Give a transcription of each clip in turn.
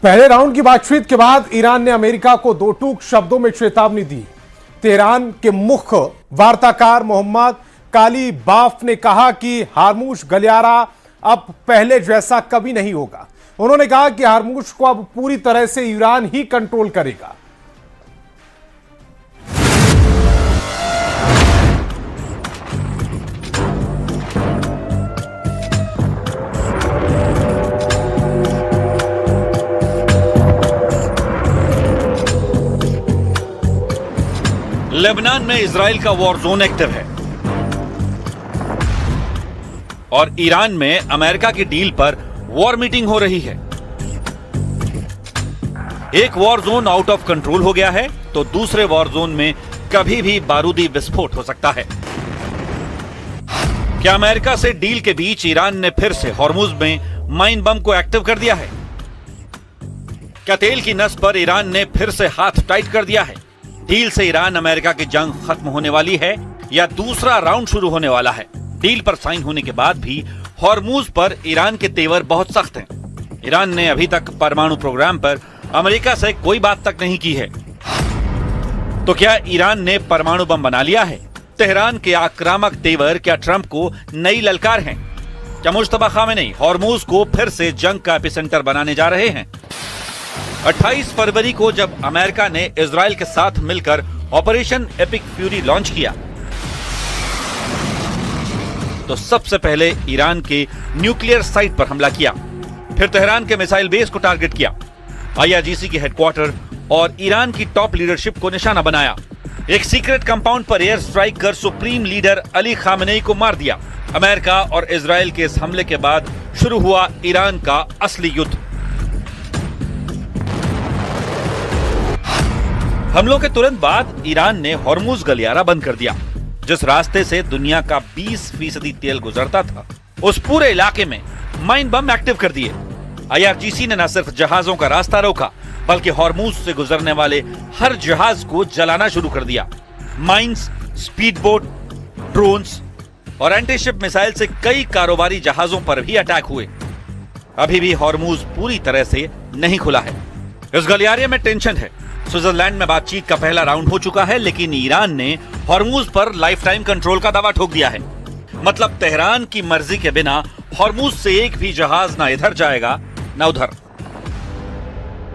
पहले राउंड की बातचीत के बाद ईरान ने अमेरिका को दो टूक शब्दों में चेतावनी दी। तेहरान के मुख्य वार्ताकार मोहम्मद कालीबाफ ने कहा कि हार्मुज गलियारा अब पहले जैसा कभी नहीं होगा। उन्होंने कहा कि हार्मुज को अब पूरी तरह से ईरान ही कंट्रोल करेगा। लेबनान में इजराइल का वॉर जोन एक्टिव है और ईरान में अमेरिका की डील पर वॉर मीटिंग हो रही है। एक war zone out of control हो गया है तो दूसरे वॉर जोन में कभी भी बारूदी विस्फोट हो सकता है। क्या अमेरिका से डील के बीच ईरान ने फिर से हॉर्मुज में माइन बम को एक्टिव कर दिया है? क्या तेल की नस पर ईरान ने फिर से हाथ टाइट कर दिया है? डील से ईरान अमेरिका की जंग खत्म होने वाली है या दूसरा राउंड शुरू होने वाला है? डील पर साइन होने के बाद भी हॉर्मुज पर ईरान के तेवर बहुत सख्त हैं। ईरान ने अभी तक परमाणु प्रोग्राम पर अमेरिका से कोई बात तक नहीं की है। तो क्या ईरान ने परमाणु बम बना लिया है? तेहरान के आक्रामक तेवर क्या ट्रंप को नई ललकार हैं? क्या मुश्तबा खामेनी हॉर्मुज को फिर से जंग का एपिसेंटर बनाने जा रहे हैं? 28 फरवरी को जब अमेरिका ने इजराइल के साथ मिलकर ऑपरेशन एपिक फ्यूरी लॉन्च किया तो सबसे पहले ईरान के न्यूक्लियर साइट पर हमला किया, फिर तेहरान के मिसाइल बेस को टारगेट किया, IRGC के हेडक्वार्टर और ईरान की टॉप लीडरशिप को निशाना बनाया। एक सीक्रेट कंपाउंड पर एयर स्ट्राइक कर सुप्रीम लीडर अली खामेनी को मार दिया। अमेरिका और इजराइल के इस हमले के बाद शुरू हुआ ईरान का असली युद्ध। हमलों के तुरंत बाद ईरान ने हॉर्मुज गलियारा बंद कर दिया। जिस रास्ते से दुनिया का 20% तेल गुजरता था उस पूरे इलाके में माइन बम एक्टिव कर दिए। IRGC ने न सिर्फ जहाजों का रास्ता रोका बल्कि हॉर्मुज से गुजरने वाले हर जहाज को जलाना शुरू कर दिया। माइंस, स्पीड बोट, ड्रोन्स और एंटीशिप मिसाइल से कई कारोबारी जहाजों पर भी अटैक हुए। अभी भी हॉर्मुज पूरी तरह से नहीं खुला है। इस गलियारे में टेंशन है। स्विट्जरलैंड में बातचीत का पहला राउंड हो चुका है लेकिन ईरान ने हॉर्मुज पर लाइफ टाइम कंट्रोल का दावा ठोक दिया है। मतलब तेहरान की मर्जी के बिना हॉर्मुज से एक भी जहाज ना इधर जाएगा ना उधर।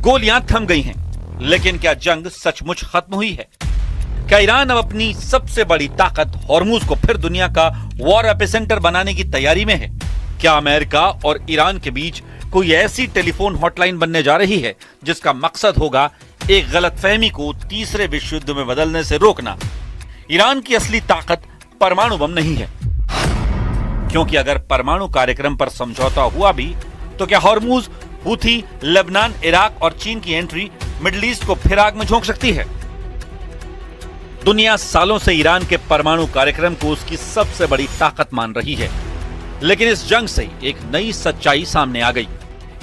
गोलियां थम गई हैं लेकिन क्या जंग सचमुच खत्म हुई है? क्या ईरान अब अपनी सबसे बड़ी ताकत हॉर्मुज को फिर दुनिया का वॉर एपिसेंटर बनाने की तैयारी में है? क्या अमेरिका और ईरान के बीच कोई ऐसी टेलीफोन हॉटलाइन बनने जा रही है जिसका मकसद होगा एक गलतफहमी को तीसरे विश्व युद्ध में बदलने से रोकना? ईरान की असली ताकत परमाणु बम नहीं है, क्योंकि अगर परमाणु कार्यक्रम पर समझौता हुआ भी तो क्या हॉर्मुज, हूथी, लेबनान, इराक और चीन की एंट्री मिडिल ईस्ट को फिर आग में झोंक सकती है? दुनिया सालों से ईरान के परमाणु कार्यक्रम को उसकी सबसे बड़ी ताकत मान रही है, लेकिन इस जंग से एक नई सच्चाई सामने आ गई।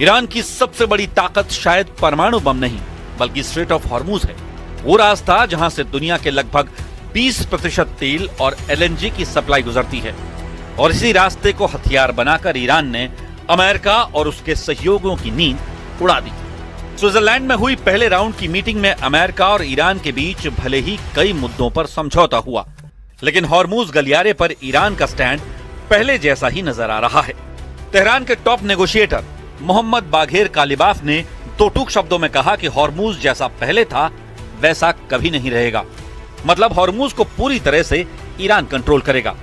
ईरान की सबसे बड़ी ताकत शायद परमाणु बम नहीं बल्कि स्ट्रेट ऑफ हॉर्मुज है। वो रास्ता जहां से दुनिया के लगभग 20% तेल और LNG की सप्लाई गुजरती है और इसी रास्ते को हथियार बनाकर ईरान ने अमेरिका और उसके सहयोगियों की नींद उड़ा दी। स्विट्जरलैंड में हुई पहले राउंड की मीटिंग में अमेरिका और ईरान के बीच भले ही कई मुद्दों पर समझौता हुआ लेकिन हॉर्मुज गलियारे पर ईरान का स्टैंड पहले जैसा ही नजर आ रहा है। तेहरान के टॉप नेगोशिएटर मोहम्मद बाघेर कालिबाफ ने दो टूक शब्दों में कहा कि हॉर्मुज जैसा पहले था वैसा कभी नहीं रहेगा। मतलब हॉर्मुज को पूरी तरह से ईरान कंट्रोल करेगा।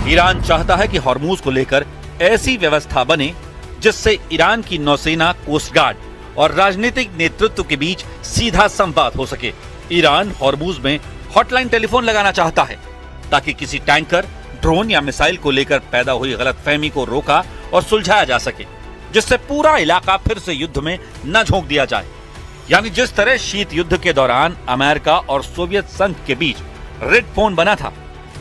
ईरान चाहता है कि हॉर्मुज को लेकर ऐसी व्यवस्था बने जिससे ईरान की नौसेना, कोस्ट गार्ड और राजनीतिक नेतृत्व के बीच सीधा संवाद हो सके। ईरान हॉर्मुज में हॉटलाइन टेलीफोन लगाना चाहता है ताकि किसी टैंकर, ड्रोन या मिसाइल को लेकर पैदा हुई गलतफहमी को रोका और सुलझाया जा सके, जिससे पूरा इलाका फिर से युद्ध में न झोंक दिया जाए। यानी जिस तरह शीत युद्ध के दौरान अमेरिका और सोवियत संघ के बीच रेड फोन बना था,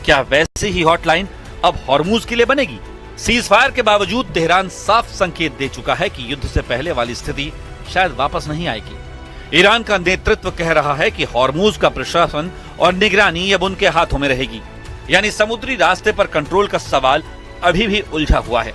क्या वैसी ही हॉटलाइन अब हॉर्मूज के लिए बनेगी? सीज फायर के बावजूद तेहरान साफ संकेत दे चुका है कि युद्ध से पहले वाली स्थिति शायद वापस नहीं आएगी। ईरान का नेतृत्व कह रहा है कि हॉर्मूज का प्रशासन और निगरानी अब उनके हाथों में रहेगी, यानी समुद्री रास्ते पर कंट्रोल का सवाल अभी भी उलझा हुआ है।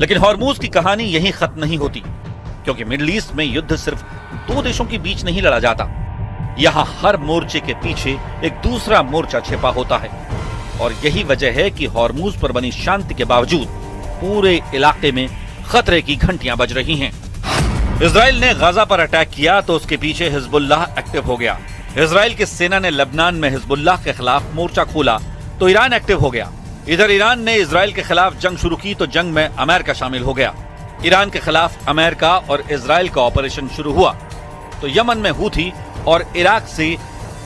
लेकिन हॉर्मूज की कहानी यहीं खत्म नहीं होती, क्योंकि मिडिल ईस्ट में युद्ध सिर्फ दो देशों के बीच नहीं लड़ा जाता। यहाँ हर मोर्चे के पीछे एक दूसरा मोर्चा छिपा होता है, और यही वजह है कि हॉर्मूज पर बनी शांति के बावजूद पूरे इलाके में खतरे की घंटियां बज रही हैं। इजराइल ने गाजा पर अटैक किया तो उसके पीछे हिजबुल्लाह एक्टिव हो गया। इजराइल की सेना ने लेबनान में हिजबुल्लाह के खिलाफ मोर्चा खोला तो ईरान एक्टिव हो गया। इधर ईरान ने इजराइल के खिलाफ जंग शुरू की तो जंग में अमेरिका शामिल हो गया। ईरान के खिलाफ अमेरिका और इजराइल का ऑपरेशन शुरू हुआ तो यमन में हूथी और इराक से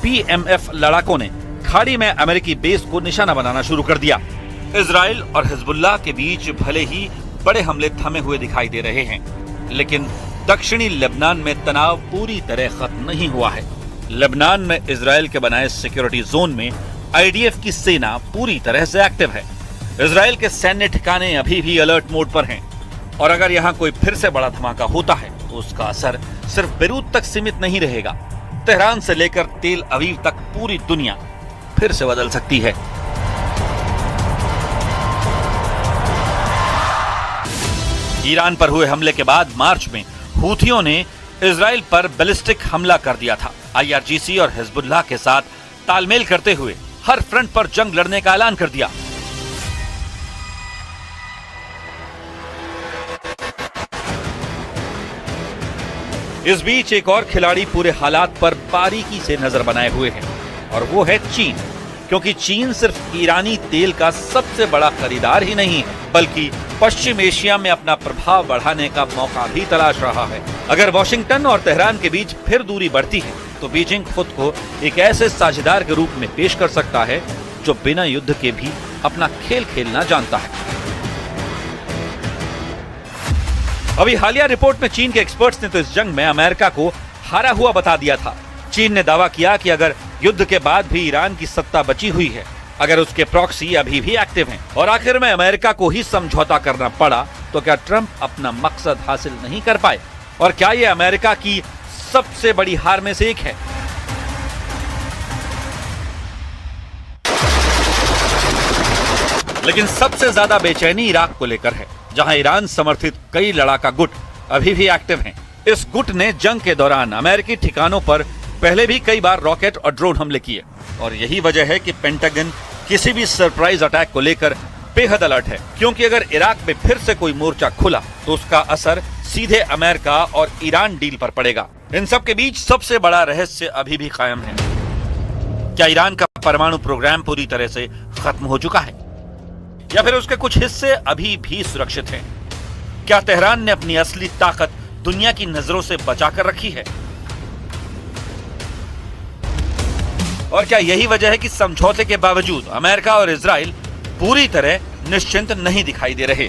PMF लड़ाकों ने खाड़ी में अमेरिकी बेस को निशाना बनाना शुरू कर दिया। इजराइल और हिजबुल्लाह के बीच भले ही बड़े हमले थमे हुए दिखाई दे रहे हैं, लेकिन दक्षिणी लेबनान में तनाव पूरी तरह खत्म नहीं हुआ है। लेबनान में इजराइल के बनाए सिक्योरिटी जोन में IDF की सेना पूरी तरह से एक्टिव है। इजराइल के सैन्य ठिकाने अभी भी अलर्ट मोड पर हैं, और अगर यहाँ कोई फिर से बड़ा धमाका होता है तो उसका असर सिर्फ बेरूत तक सीमित नहीं रहेगा। तेहरान से लेकर तेल अवीव तक पूरी दुनिया फिर से बदल सकती है। ईरान पर हुए हमले के बाद मार्च में हूथियों ने इजराइल पर बैलिस्टिक हमला कर दिया था। IRGC और हिजबुल्लाह के साथ तालमेल करते हुए हर फ्रंट पर जंग लड़ने का ऐलान कर दिया। इस बीच एक और खिलाड़ी पूरे हालात पर बारीकी से नजर बनाए हुए है, और वो है चीन। क्योंकि चीन सिर्फ ईरानी तेल का सबसे बड़ा खरीदार ही नहीं है, बल्कि पश्चिम एशिया में अपना प्रभाव बढ़ाने का मौका भी तलाश रहा है। अगर वॉशिंगटन और तेहरान के बीच फिर दूरी बढ़ती है तो बीजिंग खुद को एक ऐसे साझेदार के रूप में पेश कर सकता है जो बिना युद्ध के भी अपना खेल खेलना जानता है। अभी हालिया रिपोर्ट में चीन के एक्सपर्ट्स ने तो इस जंग में अमेरिका को हारा हुआ बता दिया था। चीन ने दावा किया कि अगर युद्ध के बाद भी ईरान की सत्ता बची हुई है, अगर उसके प्रॉक्सी अभी भी एक्टिव हैं, और आखिर में अमेरिका को ही समझौता करना पड़ा, तो क्या ट्रंप अपना मकसद हासिल नहीं कर पाए? और क्या यह अमेरिका की सबसे बड़ी हार में से एक है? लेकिन सबसे ज्यादा बेचैनी इराक को लेकर है, जहां ईरान समर्थित कई लड़ाका गुट अभी भी एक्टिव हैं। इस गुट ने जंग के दौरान अमेरिकी ठिकानों पर पहले भी कई बार रॉकेट और ड्रोन हमले किए, और यही वजह है कि पेंटागन किसी भी सरप्राइज अटैक को लेकर बेहद अलर्ट है। क्योंकि अगर इराक में फिर से कोई मोर्चा खुला तो उसका असर सीधे अमेरिका और ईरान डील पर पड़ेगा। इन सब के बीच सबसे बड़ा रहस्य अभी भी कायम है। क्या ईरान का परमाणु प्रोग्राम पूरी तरह से खत्म हो चुका है, या फिर उसके कुछ हिस्से अभी भी सुरक्षित हैं? क्या तेहरान ने अपनी असली ताकत दुनिया की नजरों से बचाकर रखी है? और क्या यही वजह है कि समझौते के बावजूद अमेरिका और इजराइल पूरी तरह निश्चिंत नहीं दिखाई दे रहे?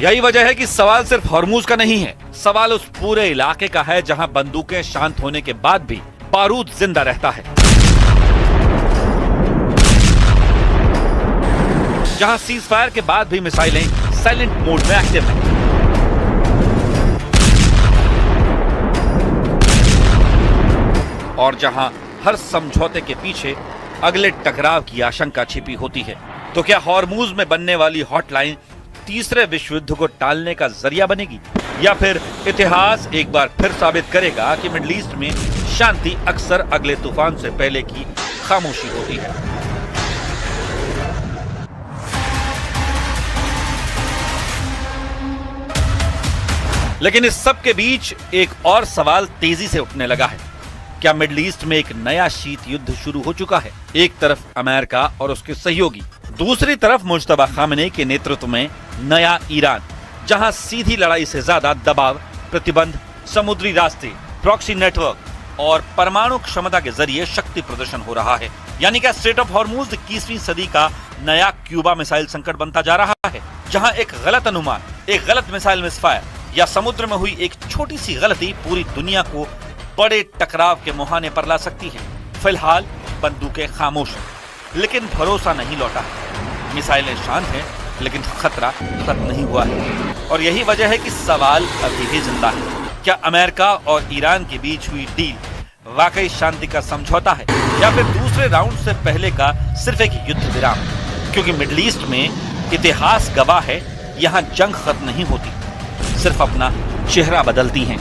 यही वजह है कि सवाल सिर्फ हॉर्मूज का नहीं है, सवाल उस पूरे इलाके का है जहां बंदूकें शांत होने के बाद भी बारूद जिंदा रहता है, जहां सीज फायर के बाद भी मिसाइलें साइलेंट मोड में एक्टिव हैं। और जहां हर समझौते के पीछे अगले टकराव की आशंका छिपी होती है। तो क्या हॉर्मूज में बनने वाली हॉटलाइन तीसरे विश्व युद्ध को टालने का जरिया बनेगी, या फिर इतिहास एक बार फिर साबित करेगा कि मिडिल ईस्ट में शांति अक्सर अगले तूफान से पहले की खामोशी होती है। लेकिन इस सब के बीच एक और सवाल तेजी से उठने लगा है। क्या मिडिल ईस्ट में एक नया शीत युद्ध शुरू हो चुका है? एक तरफ अमेरिका और उसके सहयोगी, दूसरी तरफ मुज्तबा खामेनी के नेतृत्व में नया ईरान, जहां सीधी लड़ाई से ज्यादा दबाव, प्रतिबंध, समुद्री रास्ते, प्रॉक्सी नेटवर्क और परमाणु क्षमता के जरिए शक्ति प्रदर्शन हो रहा है। यानी कि स्ट्रेट ऑफ हॉर्मुज 21वीं सदी का नया क्यूबा मिसाइल संकट बनता जा रहा है, जहां एक गलत अनुमान, एक गलत मिसाइल मिसफायर या समुद्र में हुई एक छोटी सी गलती पूरी दुनिया को बड़े टकराव के मुहाने पर ला सकती है। फिलहाल बंदूकें खामोश हैं, लेकिन भरोसा नहीं लौटा है। मिसाइलें शांत हैं, लेकिन खतरा खत्म नहीं हुआ है। और यही वजह है कि सवाल अभी भी जिंदा है। क्या अमेरिका और ईरान के बीच हुई डील वाकई शांति का समझौता है, या फिर दूसरे राउंड से पहले का सिर्फ एक युद्ध विराम? क्योंकि मिडिल ईस्ट में इतिहास गवाह है, यहाँ जंग खत्म नहीं होती, सिर्फ अपना चेहरा बदलती हैं।